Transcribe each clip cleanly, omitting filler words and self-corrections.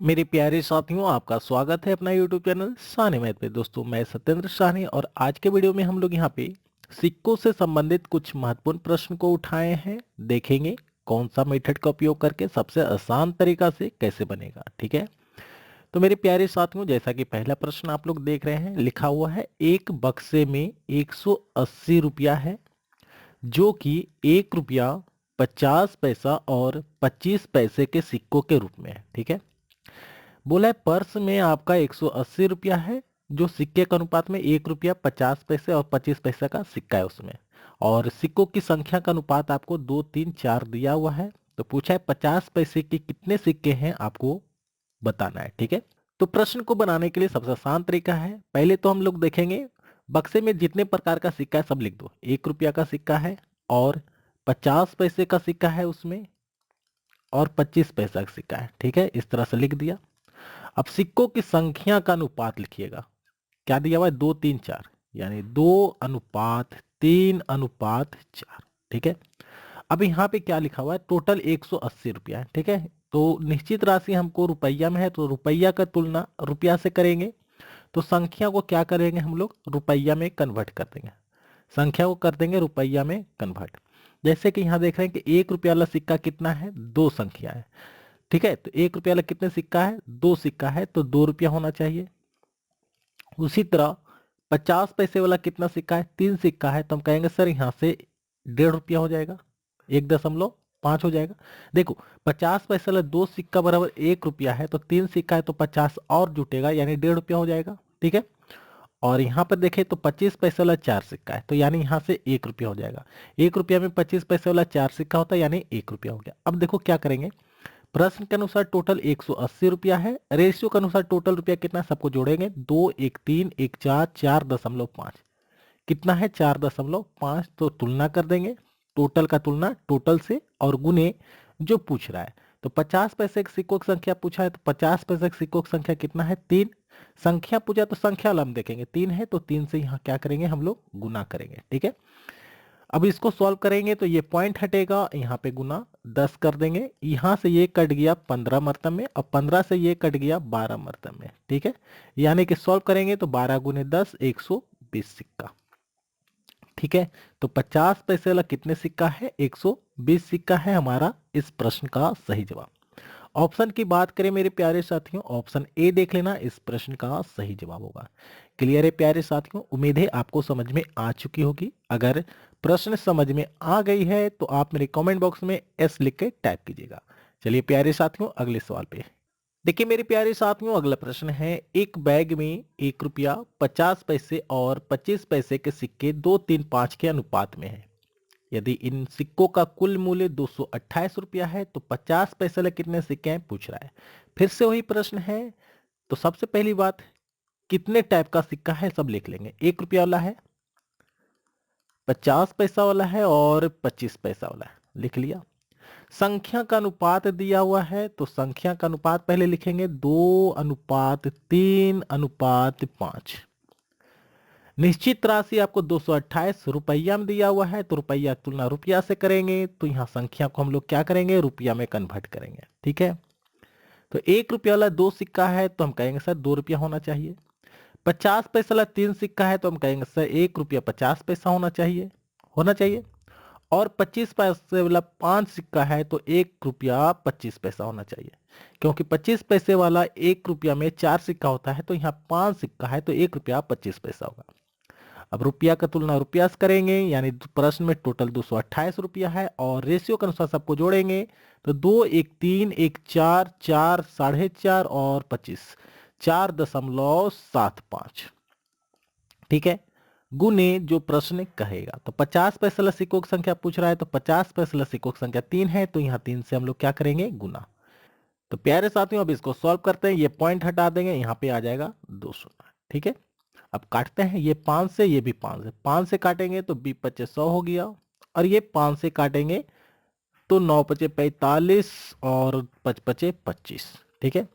मेरे प्यारे साथियों, आपका स्वागत है अपना YouTube चैनल साहनी मैथ पे। दोस्तों, मैं सत्येंद्र साहनी और आज के वीडियो में हम लोग यहाँ पे सिक्कों से संबंधित कुछ महत्वपूर्ण प्रश्न को उठाए हैं। देखेंगे कौन सा मेथड का उपयोग करके सबसे आसान तरीका से कैसे बनेगा। ठीक है, तो मेरे प्यारे साथियों, जैसा कि पहला प्रश्न आप लोग देख रहे हैं, लिखा हुआ है एक बक्से में 180 रुपया है, जो कि 1 रुपया 50 पैसा और 25 पैसे के सिक्कों के रूप में है। ठीक है, बोला है पर्स में आपका 180 रुपया है, जो सिक्के के अनुपात में 1 रुपया 50 पैसे और 25 पैसे का सिक्का है उसमें, और सिक्कों की संख्या का अनुपात आपको 2 3 4 दिया हुआ है। तो पूछा है 50 पैसे के कितने सिक्के हैं, आपको बताना है। ठीक है, तो प्रश्न को बनाने के लिए सबसे आसान तरीका है, पहले तो हम लोग देखेंगे बक्से में जितने प्रकार का सिक्का है सब लिख दो। 1 रुपया का सिक्का है और 50 पैसे का सिक्का है उसमें, और 25 पैसा का सिक्का है। ठीक है, इस तरह से लिख दिया। अब सिक्कों की संख्या का अनुपात लिखिएगा। क्या दिया हुआ है? 2 3 4, यानी 2:3:4। ठीक है, अब यहाँ पे क्या लिखा हुआ है? टोटल 180 रुपया है। ठीक है, तो निश्चित राशि हमको रुपया में है, तो रुपया का तुलना रुपया से करेंगे, तो संख्या को क्या करेंगे हम लोग? रुपया में कन्वर्ट कर देंगे। संख्या को कर देंगे रुपया में कन्वर्ट। जैसे कि यहाँ देख रहे हैं कि 1 रुपया वाला सिक्का कितना है? 2 संख्या है। ठीक है, तो 1 रुपया वाला कितने सिक्का है? 2 सिक्का है, तो 2 रुपया होना चाहिए। उसी तरह 50 पैसे वाला कितना सिक्का है? 3 सिक्का है, तो हम कहेंगे सर यहाँ से 1.5 रुपया हो जाएगा, 1.5 हो जाएगा। देखो, 50 पैसे वाला 2 सिक्का बराबर 1 रुपया है, तो 3 सिक्का है तो 50 और जुटेगा, यानी 1.5 रुपया हो जाएगा। ठीक है, और यहाँ पर देखें तो 25 पैसे वाला 4 सिक्का है, तो यानी यहाँ से 1 रुपया हो जाएगा। 1 रुपया में 25 पैसे वाला 4 सिक्का होता है, यानी 1 रुपया हो गया। अब देखो क्या करेंगे, प्रश्न के अनुसार टोटल 180 रुपया है, रेशियो के अनुसार टोटल रुपया कितना है सबको जोड़ेंगे। 2 1 3 1 4 4.5 कितना है? 4.5। तो तुलना कर देंगे, टोटल का तुलना टोटल से और गुने जो पूछ रहा है। तो 50 पैसे के सिक्कों की संख्या पूछा है, तो 50 पैसे के सिक्कों की संख्या कितना है? 3। संख्या पूछा तो संख्या वाला हम देखेंगे, 3 है तो 3 से यहाँ क्या करेंगे हम लोग? गुना करेंगे। ठीक है, अब इसको सॉल्व करेंगे तो ये पॉइंट हटेगा, यहाँ पे गुना 10 कर देंगे, यहाँ से ये कट गया 15 मरतब में, और 15 से ये कट गया 12 मरतब में। ठीक है, यानी कि सॉल्व करेंगे तो 12 गुने 10 120 सिक्का। ठीक है, तो 50 पैसे वाला कितने सिक्का है? 120 सिक्का है हमारा इस प्रश्न का सही जवाब। ऑप्शन की बात करें मेरे प्यारे साथियों, ऑप्शन ए देख लेना इस प्रश्न का सही जवाब होगा। क्लियर है प्यारे साथियों? उम्मीद है आपको समझ में आ चुकी होगी। अगर प्रश्न समझ में आ गई है तो आप मेरे कमेंट बॉक्स में एस लिख के टाइप कीजिएगा। चलिए प्यारे साथियों, अगले सवाल पे देखिए। मेरे प्यारे साथियों, अगला प्रश्न है, एक बैग में 1 रुपया 50 पैसे और 25 पैसे के सिक्के 2 3 5 के अनुपात में है। यदि इन सिक्कों का कुल मूल्य 228 रुपया है, तो 50 पैसे वाले कितने सिक्के हैं पूछ रहा है। फिर से वही प्रश्न है। तो सबसे पहली बात, कितने टाइप का सिक्का है सब लिख लेंगे। 1 रुपया वाला है, 50 पैसा वाला है और 25 पैसा वाला है, लिख लिया। संख्या का अनुपात दिया हुआ है, तो संख्या का अनुपात पहले लिखेंगे 2:3:5। निश्चित राशि आपको 228 रुपया में दिया हुआ है, तो रुपया की तुलना रुपया से करेंगे, तो यहाँ संख्या को हम लोग क्या करेंगे? रुपया में कन्वर्ट करेंगे। ठीक है, तो 1 रुपया वाला 2 सिक्का है, तो हम कहेंगे सर 2 रुपया होना चाहिए। 50 पैसा वाला 3 सिक्का है, तो हम कहेंगे सर 1 रुपया 50 पैसा होना चाहिए। और 25 पैसे वाला 5 सिक्का है, तो 1 रुपया 25 पैसा होना चाहिए, क्योंकि 25 पैसे वाला 1 रुपया में 4 सिक्का होता है, तो यहाँ 5 सिक्का है, तो 1 रुपया 25 पैसा होगा। अब रुपया का तुलना रुपया से करेंगे, यानी प्रश्न में टोटल 228 रुपया है, और रेशियो के अनुसार सबको जोड़ेंगे, तो 2 1 3 1 4 4 4.5 और 25 4.75। ठीक है, गुने जो प्रश्न कहेगा। तो 50 पैसे वाला सिक्कों की संख्या पूछ रहा है, तो 50 पैसे वाला सिक्कों की संख्या 3 है, तो यहाँ 3 से हम लोग क्या करेंगे? गुना। तो प्यारे साथियों, अब इसको सॉल्व करते हैं, ये पॉइंट हटा देंगे, यहाँ पे आ जाएगा 200। ठीक है, अब काटते हैं, ये 5 से, ये भी 5 से, 5 से काटेंगे तो 20 100 हो गया, और ये 5 से काटेंगे तो 9 5 45 और 5 25। ठीक है,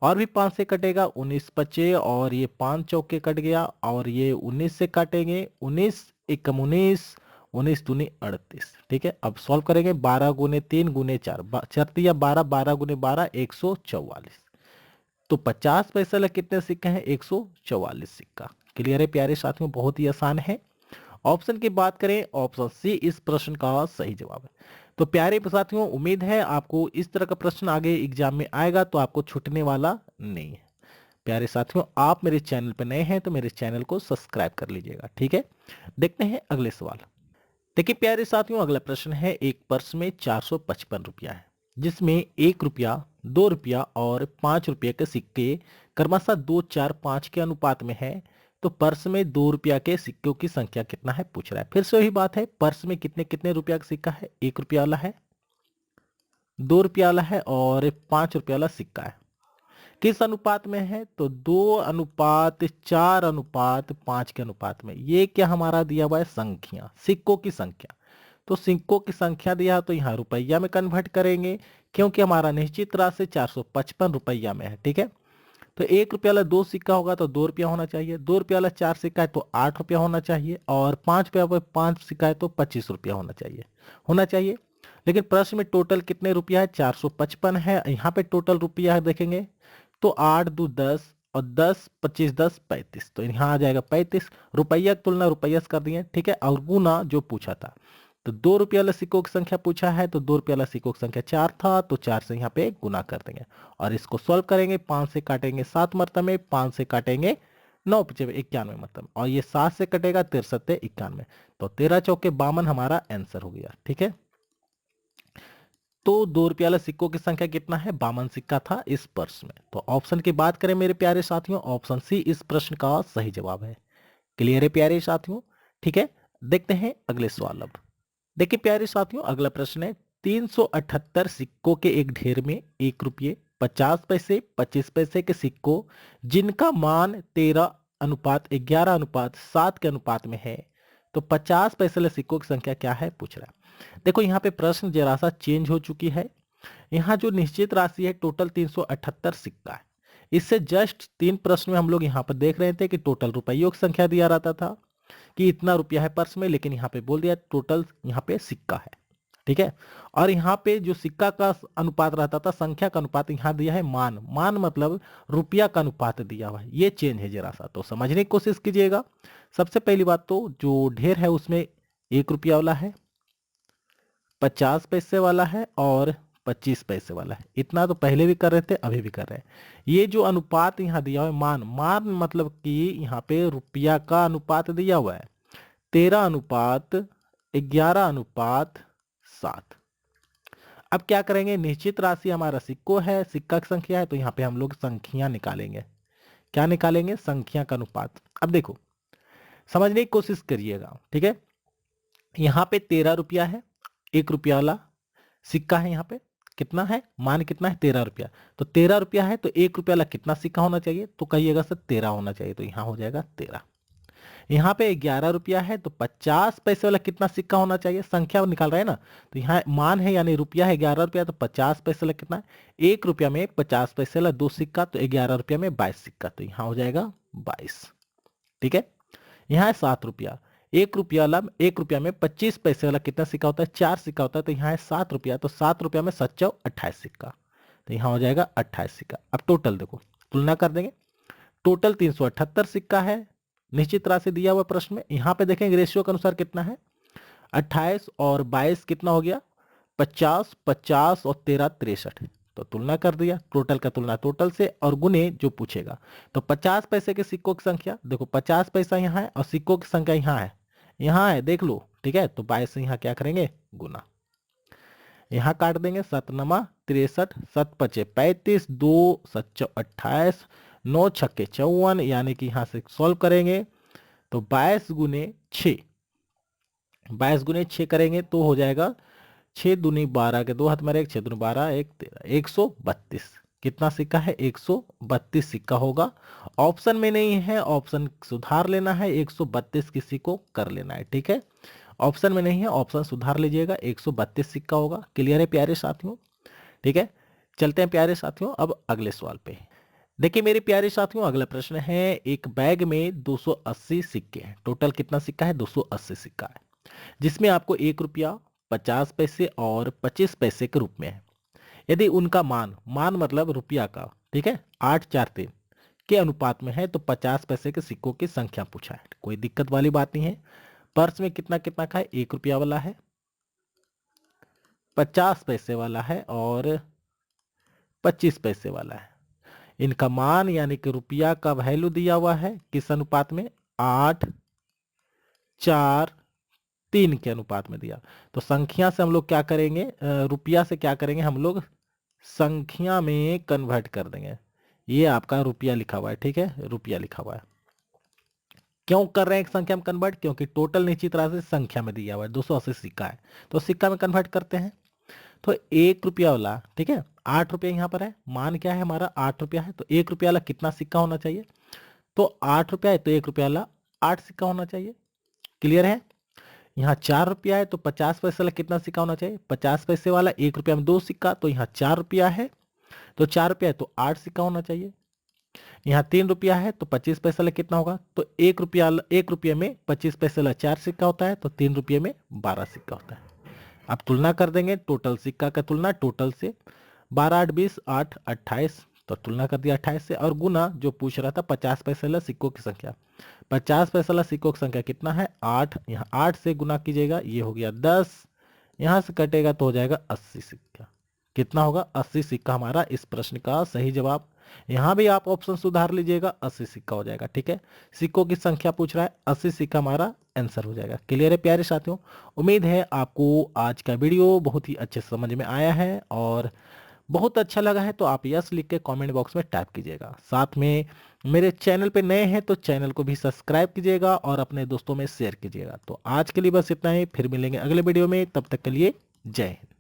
और भी 5 से कटेगा 19 25, और ये 5 चौके कट गया, और ये 19 से काटेंगे 19 एकम 19, 19 दूनी 38। ठीक है, अब सॉल्व करेंगे, 12 गुने 3 गुने 4 4 या 12, 12 गुने 12 144। तो 50 पैसे वाला कितने सिक्के हैं? 144 सिक्का। क्लियर है प्यारे साथियों, बहुत ही आसान है। ऑप्शन की बात करें, ऑप्शन सी इस प्रश्न का सही जवाब है। तो प्यारे साथियों, उम्मीद है आपको इस तरह का प्रश्न आगे एग्जाम में आएगा तो आपको छूटने वाला नहीं है। प्यारे साथियों, आप मेरे चैनल पर नए हैं तो मेरे चैनल को सब्सक्राइब कर लीजिएगा, ठीक है। देखते हैं अगले सवाल। देखिए प्यारे साथियों, अगला प्रश्न है, एक पर्स में 455 रुपया है, जिसमें 1 रुपया, 2 रुपया और 5 रुपये के सिक्के क्रमशः 2, 4, 5 के अनुपात में है। तो पर्स में 2 रुपया के सिक्कों की संख्या कितना है पूछ रहा है। फिर से वही बात है, पर्स में कितने कितने रुपया का सिक्का है? 1 रुपया वाला है, 2 रुपया वाला है और 5 रुपया वाला सिक्का है। किस अनुपात में है? तो 2:4:5 के अनुपात में। ये क्या हमारा दिया हुआ है? संख्या, सिक्कों की संख्या। तो सिक्कों की संख्या दिया तो यहाँ रुपया में कन्वर्ट करेंगे, क्योंकि हमारा निश्चित राशि 455 रुपया में है, ठीक है। तो 1 रुपया वाला 2 सिक्का होगा तो 2 रुपया होना चाहिए, 2 रुपया वाला 4 सिक्का है तो 8 रुपया होना चाहिए, और 5 रुपया पर 5 सिक्का है तो 25 रुपया होना चाहिए। लेकिन प्रश्न में टोटल कितने रुपया है? 455 है। यहाँ पे टोटल रुपया देखेंगे तो 8 2 10 और 10 25 10 35, तो यहाँ आ जाएगा 35। रुपया की तुलना रुपया से कर दिए, ठीक है। और गुना जो पूछा था, तो 2 रुपया वाला सिक्कों की संख्या पूछा है, तो 2 रुपया वाला सिक्कों की संख्या 4 था, तो 4 से यहाँ पे गुना कर देंगे और इसको सॉल्व करेंगे। 5 से काटेंगे 7 मरतबे में, 5 से काटेंगे 9 × 91 मतलब, और ये 7 से कटेगा 63 91, तो 13 चौके 52 हमारा आंसर हो गया, ठीक है। तो 2 रुपया वाला सिक्कों की संख्या कितना है? 52 सिक्का था इस पर्स में। तो ऑप्शन की बात करें मेरे प्यारे साथियों, ऑप्शन सी इस प्रश्न का सही जवाब है। क्लियर है प्यारे साथियों, ठीक है। देखते हैं अगले सवाल। अब देखिए प्यारे साथियों, अगला प्रश्न है, 378 सिक्कों के एक ढेर में 1 रुपये, 50 पैसे, 25 पैसे के सिक्कों जिनका मान 13:11:7 के अनुपात में है, तो 50 पैसे वाले सिक्कों की संख्या क्या है पूछ रहा है। देखो यहाँ पे प्रश्न जरा सा चेंज हो चुकी है। यहाँ जो निश्चित राशि है टोटल 378 सिक्का है। इससे जस्ट 3 प्रश्न में हम लोग यहाँ पर देख रहे थे कि टोटल रुपयों की संख्या दिया रहता था कि इतना रुपया है पर्स में, लेकिन यहाँ पे बोल दिया टोटल यहाँ पे सिक्का है, ठीक है। और यहाँ पे जो सिक्का का अनुपात रहता था, संख्या का अनुपात, यहाँ दिया है मान मतलब रुपया का अनुपात दिया हुआ है। ये चेंज है जरा सा, तो समझने की कोशिश कीजिएगा। सबसे पहली बात तो जो ढेर है उसमें 1 रुपया वाला है, 50 पैसे वाला है और 25 पैसे वाला है। इतना तो पहले भी कर रहे थे, अभी भी कर रहे हैं। ये जो अनुपात यहाँ दिया हुआ है मान मतलब कि यहाँ पे रुपया का अनुपात दिया हुआ है 13:11:7। अब क्या करेंगे, निश्चित राशि हमारा सिक्को है, सिक्का की संख्या है, तो यहाँ पे हम लोग संख्या निकालेंगे। क्या निकालेंगे? संख्या का अनुपात। अब देखो समझने की कोशिश करिएगा, ठीक है। यहाँ पे 13 रुपया है, 1 रुपया वाला सिक्का है। यहाँ पे कितना है? मान कितना है? 13 रुपया। तो 13 रुपया है तो 1 रुपया वाला कितना सिक्का होना चाहिए? तो कहिएगा सर 13 होना चाहिए, तो यहाँ हो जाएगा 13। यहाँ पे 11 रुपया है तो 50 पैसे वाला कितना सिक्का होना चाहिए? संख्या निकाल रहे हैं ना, तो यहाँ मान है यानी रुपया है 11 रुपया, तो 50 पैसे वाला कितना है? 1 रुपया में 50 पैसे वाला 2 सिक्का, तो 11 रुपया में 22 सिक्का, तो यहाँ हो जाएगा 22, ठीक है। यहाँ है 7 रुपया, 1 रुपया वाला 1 रुपया में 25 पैसे वाला कितना सिक्का होता है? 4 सिक्का होता है, तो यहाँ है 7 रुपया, तो 7 रुपया में 7 चौ 28 सिक्का, तो यहाँ हो जाएगा 28 सिक्का। अब टोटल देखो, तुलना कर देंगे। टोटल 378 सिक्का है, निश्चित राशि दिया हुआ प्रश्न में। यहाँ पे देखेंगे रेशियो के अनुसार कितना है? 28 और 22 कितना हो गया? 50, 50 और 13 63, तो तुलना कर दिया। टोटल का तुलना टोटल से और गुने जो पूछेगा। तो 50 पैसे के सिक्कों की संख्या देखो, 50 पैसा यहाँ है और सिक्कों की संख्या यहाँ है देख लो, ठीक है। तो 22 से यहाँ क्या करेंगे? गुना। यहाँ काट देंगे, 7 नमा 63, 7 पचे 35, 2 7 28, 9 छक्के 54, यानी कि यहाँ से सॉल्व करेंगे तो 22 गुने 6, 22 गुने 6 करेंगे तो हो जाएगा 6 दूनी 12 के 2 हाथ मारे, 6 दूनी 12, 1 13, 132। कितना सिक्का है? 132 सिक्का होगा। ऑप्शन में नहीं है, ऑप्शन सुधार लेना है, 132 किसी को कर लेना है, ठीक है। ऑप्शन में नहीं है, ऑप्शन सुधार लीजिएगा, 132 सिक्का होगा। क्लियर है प्यारे साथियों, ठीक है। चलते हैं प्यारे साथियों अब अगले सवाल पे। देखिए मेरे प्यारे साथियों, अगला प्रश्न है, एक बैग में 280 सिक्के हैं। टोटल कितना सिक्का है? 280 सिक्का है, जिसमें आपको 1 रुपया, 50 पैसे और 25 पैसे के रूप में है। यदि उनका मान मतलब रुपया का ठीक है, 843 के अनुपात में है, तो 50 पैसे के सिक्कों की संख्या पूछा है। कोई दिक्कत वाली बात नहीं है। पर्स में कितना कितना का है, 1 रुपया वाला है, 50 पैसे वाला है और 25 पैसे वाला है। इनका मान यानी कि रुपया का वैल्यू दिया हुआ है किस अनुपात में, 8:4:3 के अनुपात में दिया। तो संख्या से हम लोग क्या करेंगे, रुपया से क्या करेंगे, हम लोग संख्या में कन्वर्ट कर देंगे। ये आपका रुपया लिखा हुआ है, ठीक है, रुपया लिखा हुआ है। क्यों कर रहे हैं एक संख्या में कन्वर्ट, क्योंकि टोटल निश्चित राशि संख्या में दिया हुआ है, 280 सिक्का है, तो सिक्का में कन्वर्ट करते हैं। तो 1 रुपया वाला, ठीक है, 8 रुपया यहाँ पर है, मान क्या है हमारा, 8 रुपया है, तो 1 रुपया वाला कितना सिक्का होना चाहिए, तो 8 रुपया है तो 1 रुपया वाला 8 सिक्का होना चाहिए। क्लियर है। यहाँ 4 रुपया है तो 50 पैसे वाला कितना सिक्का होना चाहिए, 50 पैसे वाला 1 रुपया में 2 सिक्का, तो यहाँ 4 रुपया है, तो 4 रुपया है तो 8 सिक्का होना चाहिए। यहाँ 3 रुपया है तो 25 पैसे वाला कितना होगा, तो 1 रुपये में 25 पैसे वाला 4 सिक्का होता है, तो 3 रुपये में 12 सिक्का होता है। अब तुलना कर देंगे, टोटल सिक्का का तुलना टोटल से, 12 8 20 8 28, तो तुलना कर दिया 28 से, और गुना जो पूछ रहा था 50 पैसे वाला सिक्कों की संख्या, 50 पैसे वाला सिक्कों की संख्या कितना है 8, यहाँ 8 से गुना कीजिएगा, ये हो गया 10, यहाँ से कटेगा तो हो जाएगा 80 सिक्का। कितना होगा, 80 सिक्का हमारा इस प्रश्न का सही जवाब। यहाँ भी आप ऑप्शन सुधार लीजिएगा, 80 सिक्का हो जाएगा। ठीक है, सिक्कों की संख्या पूछ रहा है, 80 सिक्का हमारा आंसर हो जाएगा। क्लियर है प्यारे साथियों, उम्मीद है आपको आज का वीडियो बहुत ही अच्छे समझ में आया है, और बहुत अच्छा लगा है तो आप यस लिख के कमेंट बॉक्स में टाइप कीजिएगा। साथ में मेरे चैनल पे नए हैं तो चैनल को भी सब्सक्राइब कीजिएगा और अपने दोस्तों में शेयर कीजिएगा। तो आज के लिए बस इतना ही, फिर मिलेंगे अगले वीडियो में, तब तक के लिए जय हिंद।